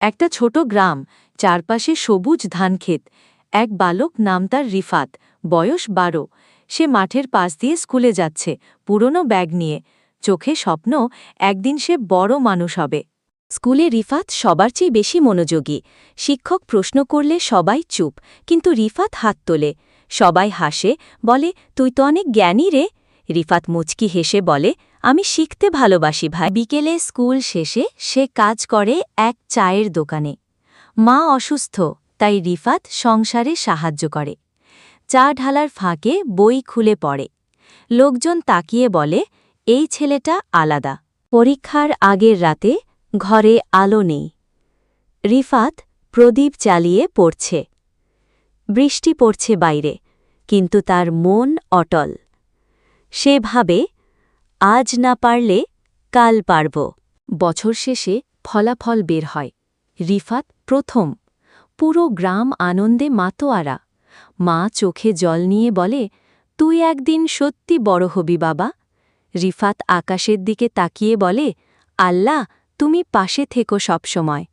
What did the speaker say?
একটা ছোট গ্রাম, চারপাশে সবুজ ধানক্ষেত। এক বালক, নাম তার রিফাত, বয়স 12। সে মাঠের পাশ দিয়ে স্কুলে যাচ্ছে, পুরনো ব্যাগ নিয়ে। চোখে স্বপ্ন, একদিন সে বড় মানুষ হবে। স্কুলে রিফাত সবার চেয়ে বেশি মনোযোগী। শিক্ষক প্রশ্ন করলে সবাই চুপ, কিন্তু রিফাত হাত তোলে। সবাই হাসে, বলে, তুই তো অনেক জ্ঞানী রে। রিফাত মুচকি হেসে বলে, আমি শিখতে ভালোবাসি ভাই। বিকেলে স্কুল শেষে সে কাজ করে এক চায়ের দোকানে। মা অসুস্থ, তাই রিফাত সংসারে সাহায্য করে। চা ঢালার ফাঁকে বই খুলে পড়ে। লোকজন তাকিয়ে বলে, এই ছেলেটা আলাদা। পরীক্ষার আগের রাতে ঘরে আলো নেই। রিফাত প্রদীপ চালিয়ে পড়ছে। বৃষ্টি পড়ছে বাইরে, কিন্তু তার মন অটল। সে ভাবে, আজ না পারলে কাল পারব। বছর শেষে ফলাফল বের হয়। রিফাত প্রথম। পুরো গ্রাম আনন্দে মাতোয়ারা। মা চোখে জল নিয়ে বলে, তুই একদিন সত্যি বড় হবি বাবা। রিফাত আকাশের দিকে তাকিয়ে বলে, আল্লাহ, তুমি পাশে থেকো সবসময়।